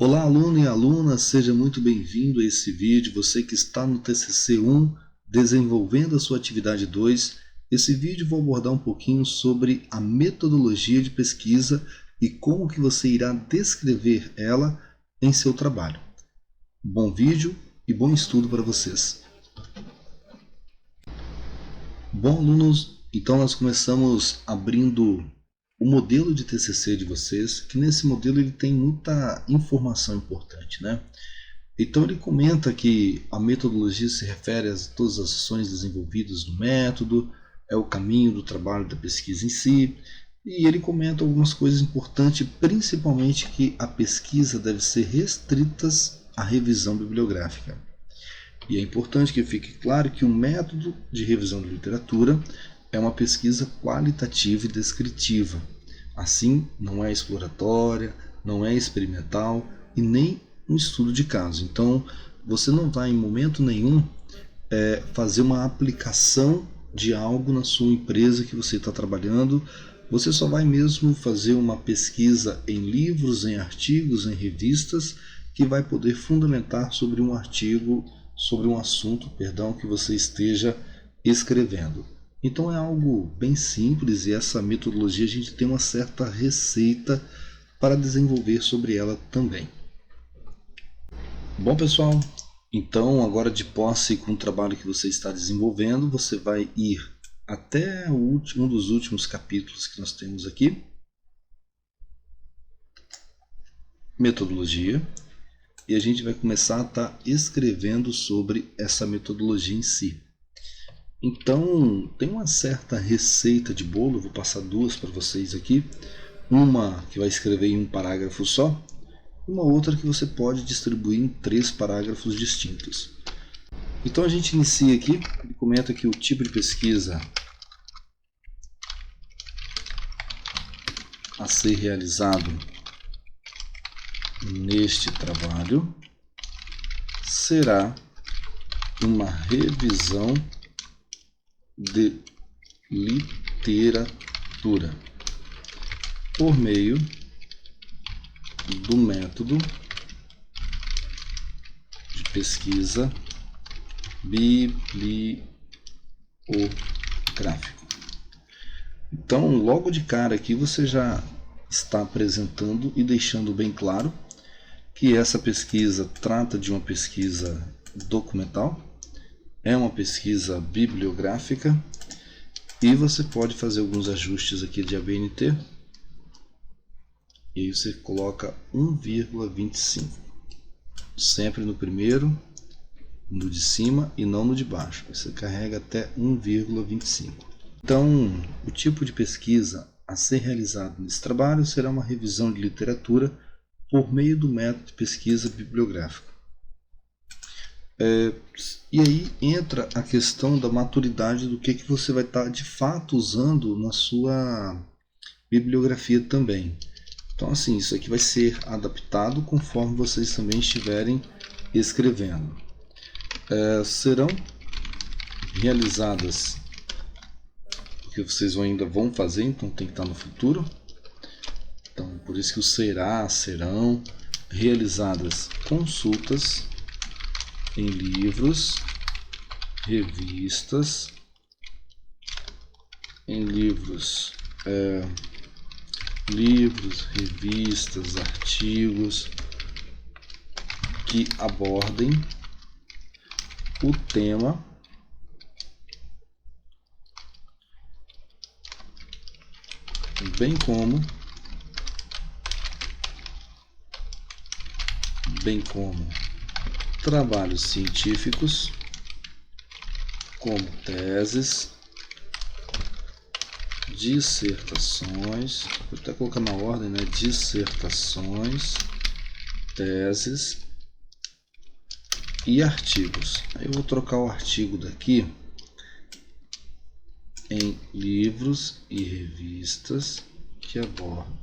Olá, aluno e aluna, seja muito bem-vindo a esse vídeo. Você que está no TCC 1, desenvolvendo a sua atividade 2. Esse vídeo vou abordar um pouquinho sobre a metodologia de pesquisa e como que você irá descrever ela em seu trabalho. Bom vídeo e bom estudo para vocês. Bom, alunos, então nós começamos abrindo o modelo de TCC de vocês, que nesse modelo ele tem muita informação importante, né? Então ele comenta que a metodologia se refere a todas as ações desenvolvidas no método, é o caminho do trabalho da pesquisa em si, e ele comenta algumas coisas importantes, principalmente que a pesquisa deve ser restrita à revisão bibliográfica. E é importante que fique claro que o método de revisão de literatura é uma pesquisa qualitativa e descritiva. Assim, não é exploratória, não é experimental e nem um estudo de caso. Então, você não vai em momento nenhum fazer uma aplicação de algo na sua empresa que você está trabalhando. Você só vai mesmo fazer uma pesquisa em livros, em artigos, em revistas, que vai poder fundamentar sobre um artigo, sobre um assunto, que você esteja escrevendo. Então é algo bem simples e essa metodologia a gente tem uma certa receita para desenvolver sobre ela também. Bom, pessoal, então agora de posse com o trabalho que você está desenvolvendo, você vai ir até um dos últimos capítulos que nós temos aqui, metodologia, e a gente vai começar a estar escrevendo sobre essa metodologia em si. Então, tem uma certa receita de bolo, eu vou passar duas para vocês aqui. Uma que vai escrever em um parágrafo só, uma outra que você pode distribuir em 3 parágrafos distintos. Então a gente inicia aqui, ele comenta que o tipo de pesquisa a ser realizado neste trabalho será uma revisão de literatura por meio do método de pesquisa bibliográfico. Então, logo de cara aqui você já está apresentando e deixando bem claro que essa pesquisa trata de uma pesquisa documental, é uma pesquisa bibliográfica e você pode fazer alguns ajustes aqui de ABNT e aí você coloca 1,25, sempre no primeiro, no de cima e não no de baixo, você carrega até 1,25. Então, o tipo de pesquisa a ser realizado nesse trabalho será uma revisão de literatura por meio do método de pesquisa bibliográfico. E aí entra a questão da maturidade do que você vai estar de fato usando na sua bibliografia também. Então, assim, isso aqui vai ser adaptado conforme vocês também estiverem escrevendo. Serão realizadas, porque vocês ainda vão fazer, então tem que estar no futuro. Então, por isso que o serão realizadas consultas em livros, revistas, revistas, artigos que abordem o tema bem como trabalhos científicos, como teses, dissertações, vou até colocar na ordem, né? Dissertações, teses e artigos. Aí eu vou trocar o artigo daqui em livros e revistas que abordam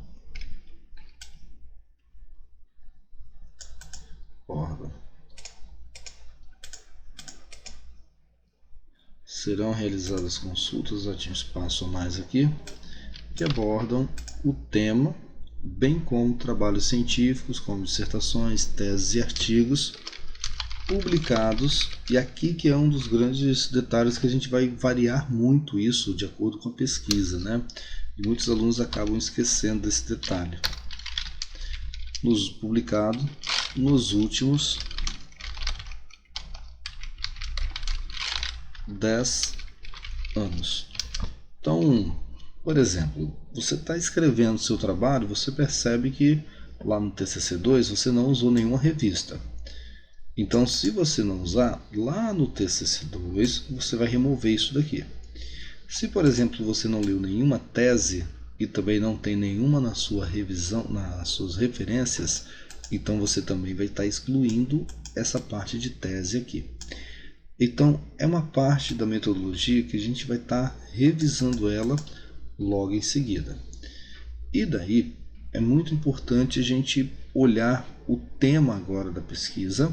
serão realizadas consultas, já tinha espaço a mais aqui, que abordam o tema bem como trabalhos científicos, como dissertações, teses e artigos publicados. E aqui que é um dos grandes detalhes, que a gente vai variar muito isso de acordo com a pesquisa, né? E muitos alunos acabam esquecendo desse detalhe. Publicado nos últimos 10 anos. Então, por exemplo, você está escrevendo seu trabalho, você percebe que lá no TCC2 você não usou nenhuma revista. Então, se você não usar, lá no TCC2 você vai remover isso daqui. Se, por exemplo, você não leu nenhuma tese e também não tem nenhuma na sua revisão, nas suas referências, então você também vai estar excluindo essa parte de tese aqui. Então, é uma parte da metodologia que a gente vai estar revisando ela logo em seguida. E daí, é muito importante a gente olhar o tema agora da pesquisa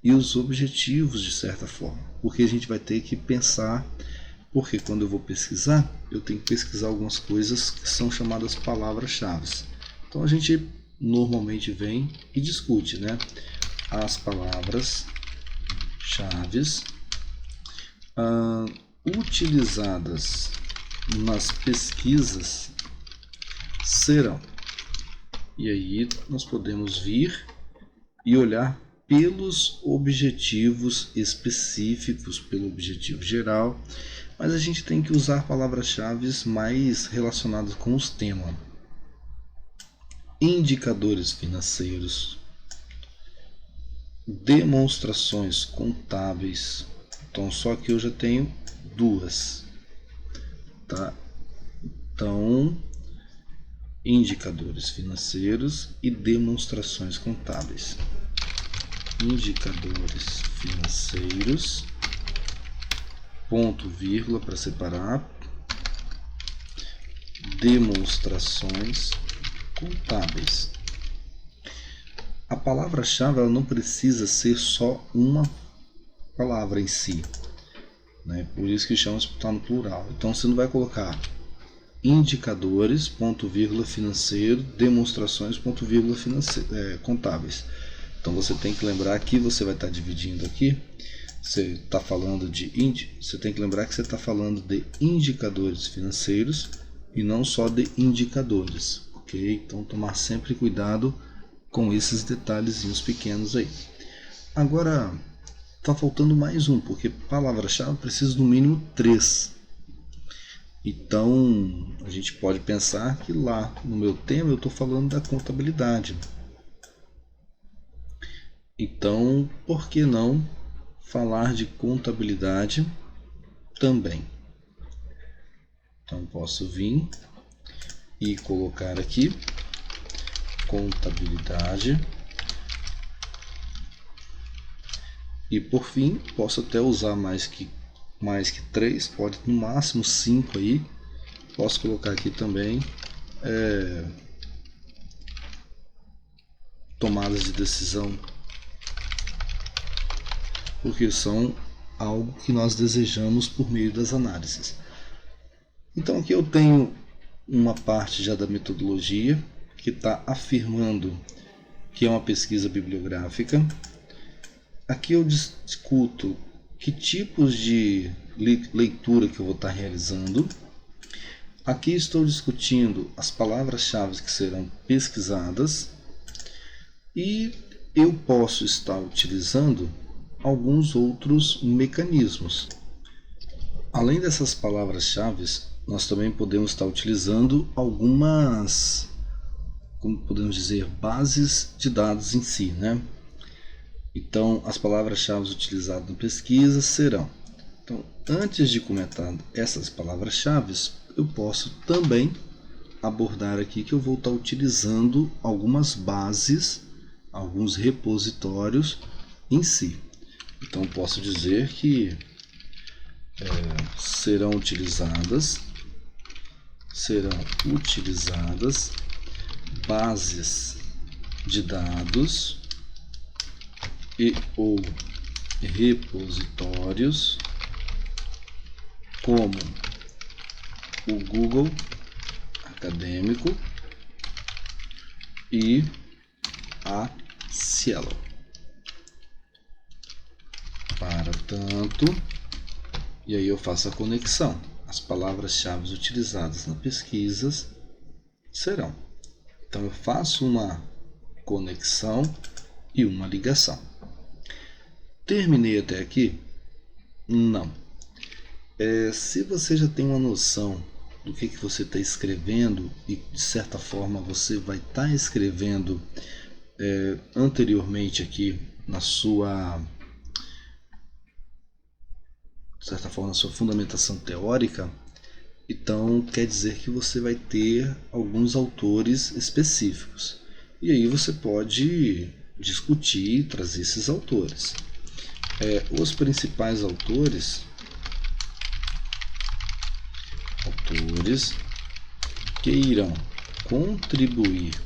e os objetivos, de certa forma, porque a gente vai ter que pensar, porque quando eu vou pesquisar, eu tenho que pesquisar algumas coisas que são chamadas palavras-chave. Então, a gente normalmente vem e discute, né, as palavras-chave utilizadas nas pesquisas serão. E aí nós podemos vir e olhar pelos objetivos específicos, pelo objetivo geral, mas a gente tem que usar palavras-chave mais relacionadas com os temas. Indicadores financeiros, demonstrações contábeis. Então, só que eu já tenho duas, tá? Então, indicadores financeiros e demonstrações contábeis. Indicadores financeiros, ponto, vírgula para separar, demonstrações contábeis. A palavra-chave ela não precisa ser só uma palavra em si, né? Por isso que chama de estar no plural. Então você não vai colocar indicadores, ponto, vírgula, financeiro, demonstrações, ponto, vírgula, contábeis. Então você tem que lembrar que você vai estar dividindo aqui. Você está falando você tem que lembrar que você está falando de indicadores financeiros e não só de indicadores, ok? Então tomar sempre cuidado com esses detalhezinhos pequenos aí. Agora está faltando mais um, porque palavra-chave precisa no mínimo 3. Então a gente pode pensar que lá no meu tema eu estou falando da contabilidade. Então, por que não falar de contabilidade também? Então posso vir e colocar aqui contabilidade. E por fim, posso até usar mais que 3, pode no máximo 5 aí. Posso colocar aqui também tomadas de decisão, porque são algo que nós desejamos por meio das análises. Então aqui eu tenho uma parte já da metodologia que está afirmando que é uma pesquisa bibliográfica. Aqui eu discuto que tipos de leitura que eu vou estar realizando. Aqui estou discutindo as palavras-chave que serão pesquisadas. E eu posso estar utilizando alguns outros mecanismos. Além dessas palavras-chave, nós também podemos estar utilizando algumas, como podemos dizer, bases de dados em si, né? Então, as palavras-chave utilizadas na pesquisa serão. Então, antes de comentar essas palavras-chave, eu posso também abordar aqui que eu vou estar utilizando algumas bases, alguns repositórios em si. Então, posso dizer que serão utilizadas bases de dados e ou repositórios como o Google Acadêmico, e a cielo. Para tanto, e aí eu faço a conexão. As palavras-chave utilizadas na pesquisa serão. Então eu faço uma conexão e uma ligação. Terminei até aqui? Não. Se você já tem uma noção do que você está escrevendo e de certa forma você vai estar escrevendo anteriormente aqui na sua, de certa forma, na sua fundamentação teórica, então quer dizer que você vai ter alguns autores específicos. E aí você pode discutir e trazer esses autores. Os principais autores que irão contribuir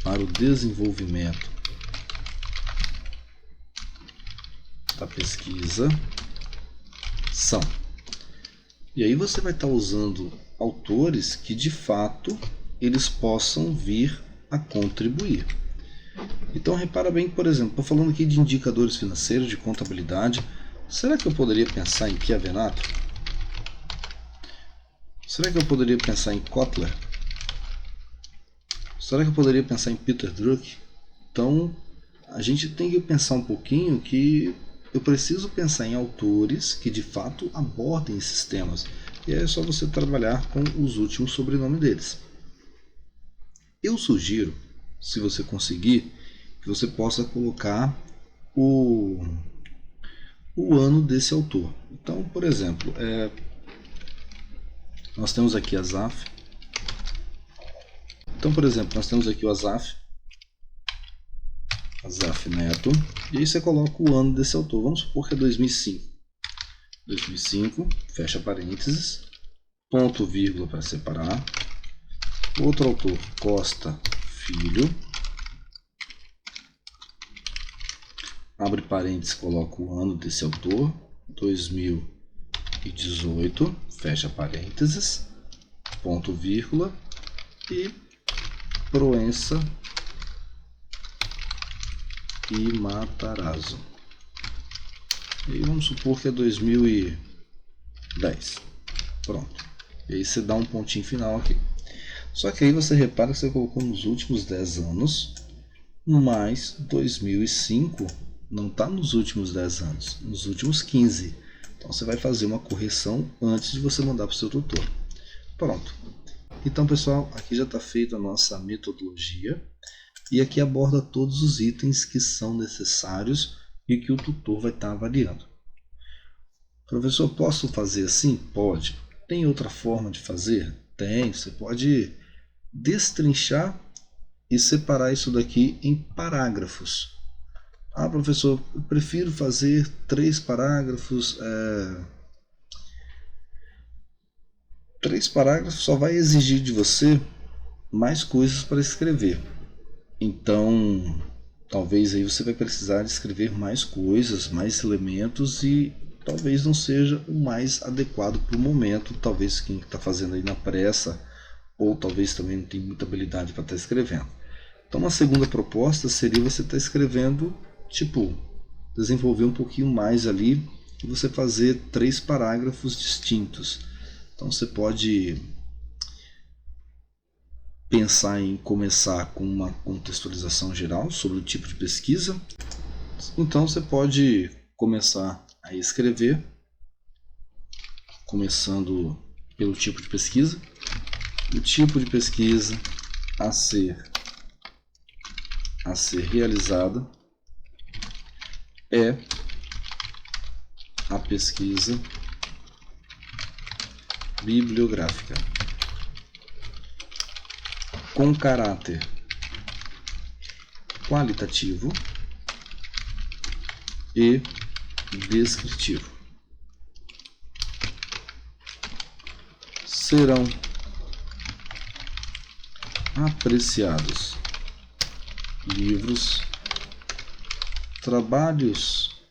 para o desenvolvimento da pesquisa são. E aí você vai estar usando autores que de fato eles possam vir a contribuir. Então repara bem, por exemplo, estou falando aqui de indicadores financeiros, de contabilidade. Será que eu poderia pensar em Chiavenato? Será que eu poderia pensar em Kotler? Será que eu poderia pensar em Peter Drucker? Então a gente tem que pensar um pouquinho que eu preciso pensar em autores que de fato abordem esses temas. E aí é só você trabalhar com os últimos sobrenomes deles. Eu sugiro, se você conseguir, que você possa colocar o ano desse autor. Então, por exemplo, nós temos aqui Asaf. Então, por exemplo, nós temos aqui o Asaf Neto, e aí você coloca o ano desse autor. Vamos supor que é 2005. 2005, fecha parênteses, ponto vírgula para separar. Outro autor, Costa Filho, abre parênteses, coloca o ano desse autor, 2018, fecha parênteses, ponto vírgula, e Proença e Matarazzo. E vamos supor que é 2010. Pronto. E aí você dá um pontinho final aqui. Só que aí você repara que você colocou nos últimos 10 anos, mais 2005 não está nos últimos 10 anos, nos últimos 15. Então você vai fazer uma correção antes de você mandar para o seu tutor. Pronto. Então, pessoal, aqui já está feita a nossa metodologia. E aqui aborda todos os itens que são necessários e que o tutor vai estar avaliando. Professor, posso fazer assim? Pode. Tem outra forma de fazer? Tem. Você pode destrinchar e separar isso daqui em parágrafos. Ah, professor, eu prefiro fazer 3 parágrafos. 3 parágrafos só vai exigir de você mais coisas para escrever. Então, talvez aí você vai precisar de escrever mais coisas, mais elementos e talvez não seja o mais adequado para o momento. Talvez quem está fazendo aí na pressa ou talvez também não tenha muita habilidade para estar escrevendo. Então, uma segunda proposta seria você estar escrevendo, desenvolver um pouquinho mais ali e você fazer 3 parágrafos distintos. Então, você pode pensar em começar com uma contextualização geral sobre o tipo de pesquisa. Então você pode começar a escrever, começando pelo tipo de pesquisa. O tipo de pesquisa a ser realizada é a pesquisa bibliográfica, com caráter qualitativo e descritivo. Serão apreciados livros, trabalhos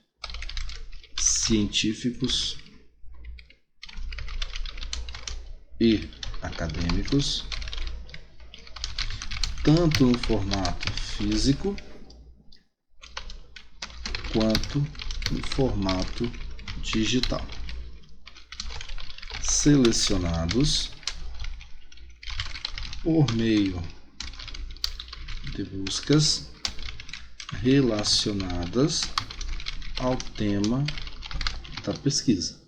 científicos e acadêmicos, tanto no formato físico quanto no formato digital. Selecionados por meio de buscas relacionadas ao tema da pesquisa.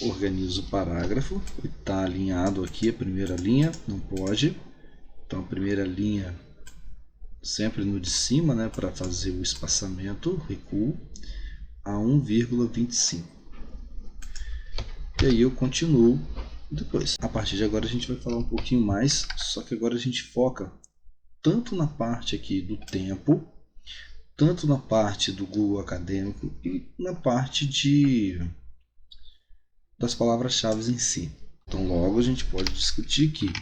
Organizo o parágrafo, está alinhado aqui a primeira linha, não pode. Então a primeira linha sempre no de cima, né, para fazer o espaçamento, recuo a 1,25. E aí eu continuo depois. A partir de agora a gente vai falar um pouquinho mais, só que agora a gente foca tanto na parte aqui do tempo, tanto na parte do Google Acadêmico e na parte das palavras-chave em si. Então logo a gente pode discutir que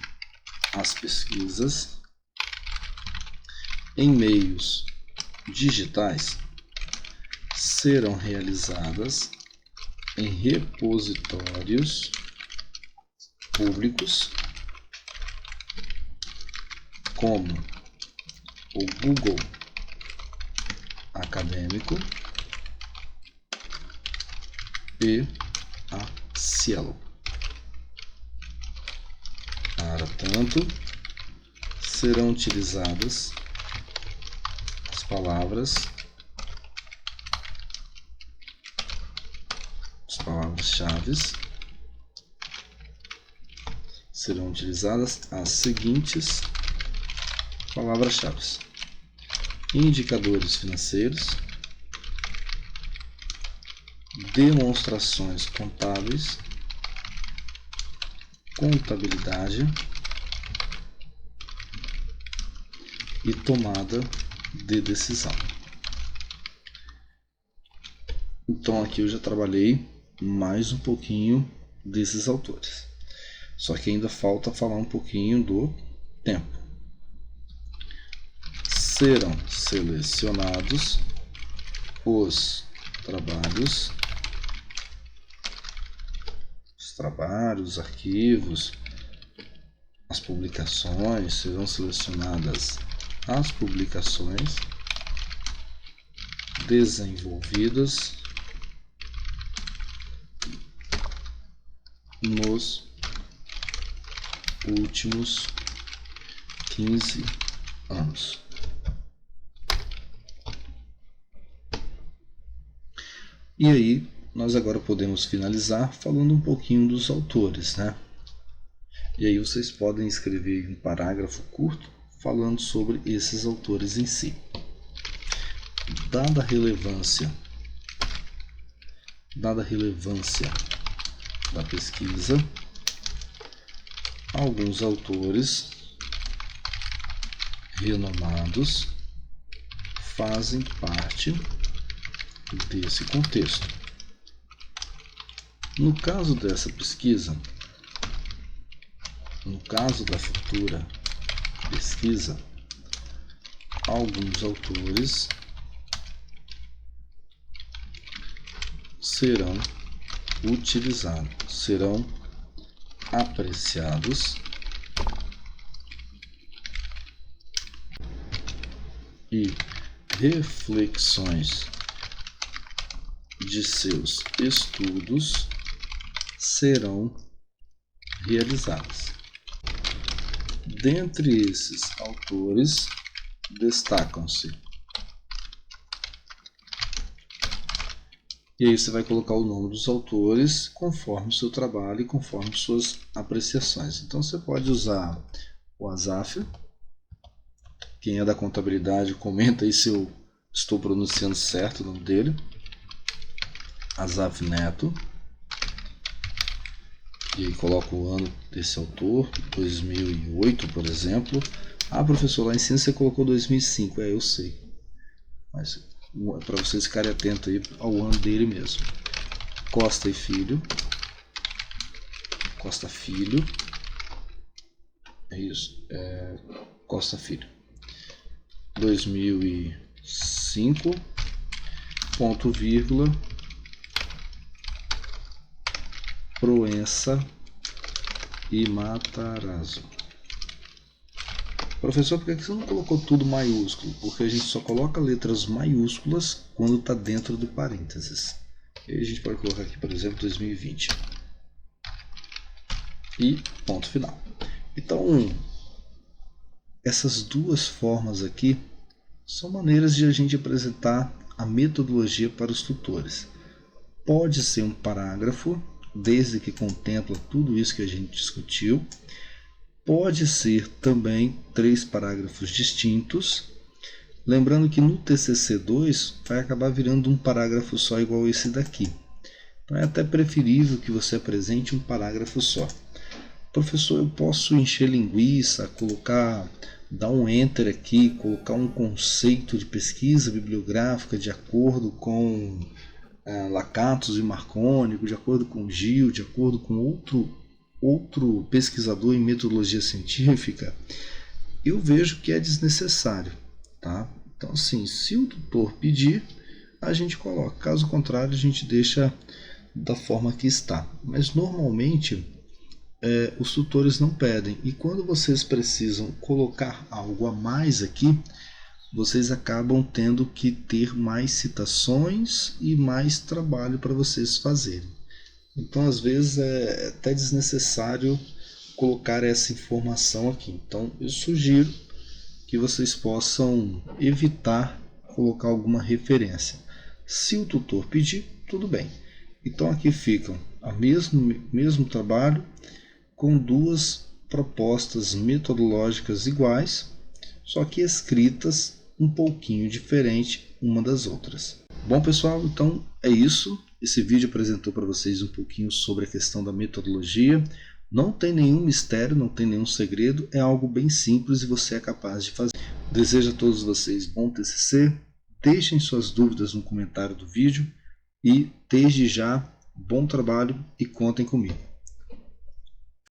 as pesquisas em meios digitais serão realizadas em repositórios públicos como o Google Acadêmico e a Cielo. Para tanto, serão utilizadas as palavras-chave, serão utilizadas as seguintes palavras-chave: indicadores financeiros, demonstrações contábeis, contabilidade e tomada de decisão. Então aqui eu já trabalhei mais um pouquinho desses autores. Só que ainda falta falar um pouquinho do tempo. Serão selecionados os trabalhos, arquivos, as publicações, serão selecionadas as publicações desenvolvidas nos últimos 15 anos. E aí, nós agora podemos finalizar falando um pouquinho dos autores, né? E aí vocês podem escrever um parágrafo curto falando sobre esses autores em si. Dada a relevância da pesquisa, alguns autores renomados fazem parte desse contexto. No caso dessa pesquisa, no caso da futura pesquisa, alguns autores serão utilizados, serão apreciados e reflexões de seus estudos serão realizadas. Dentre esses autores destacam-se. E aí você vai colocar o nome dos autores conforme o seu trabalho e conforme suas apreciações. Então você pode usar o Asaf. Quem é da contabilidade, comenta aí se eu estou pronunciando certo o nome dele. Asaf Neto. E aí coloca o ano desse autor, 2008, por exemplo. Ah, professor, lá em cima você colocou 2005. É, eu sei. Mas para vocês ficarem atentos aí ao ano dele mesmo. Costa e Filho. Costa Filho. É isso. Costa Filho. 2005, ponto vírgula, Proença e Matarazzo. Professor, por que você não colocou tudo maiúsculo? Porque a gente só coloca letras maiúsculas quando está dentro do parênteses. E a gente pode colocar aqui, por exemplo, 2020. E ponto final. Então, essas duas formas aqui são maneiras de a gente apresentar a metodologia para os tutores. Pode ser um parágrafo, desde que contempla tudo isso que a gente discutiu. Pode ser também 3 parágrafos distintos. Lembrando que no TCC2 vai acabar virando um parágrafo só igual esse daqui. Então é até preferível que você apresente um parágrafo só. Professor, eu posso encher linguiça, dar um enter aqui, colocar um conceito de pesquisa bibliográfica de acordo com Lakatos e Marconi, de acordo com Gil, de acordo com outro pesquisador em metodologia científica? Eu vejo que é desnecessário, tá? Então, assim, se o tutor pedir, a gente coloca. Caso contrário, a gente deixa da forma que está. Mas normalmente os tutores não pedem. E quando vocês precisam colocar algo a mais aqui, vocês acabam tendo que ter mais citações e mais trabalho para vocês fazerem. Então, às vezes, é até desnecessário colocar essa informação aqui. Então, eu sugiro que vocês possam evitar colocar alguma referência. Se o tutor pedir, tudo bem. Então, aqui ficam o mesmo trabalho com 2 propostas metodológicas iguais, só que escritas um pouquinho diferente uma das outras. Bom, pessoal, então é isso. Esse vídeo apresentou para vocês um pouquinho sobre a questão da metodologia. Não tem nenhum mistério, não tem nenhum segredo, é algo bem simples e você é capaz de fazer. Desejo a todos vocês bom TCC, deixem suas dúvidas no comentário do vídeo e desde já, bom trabalho e contem comigo.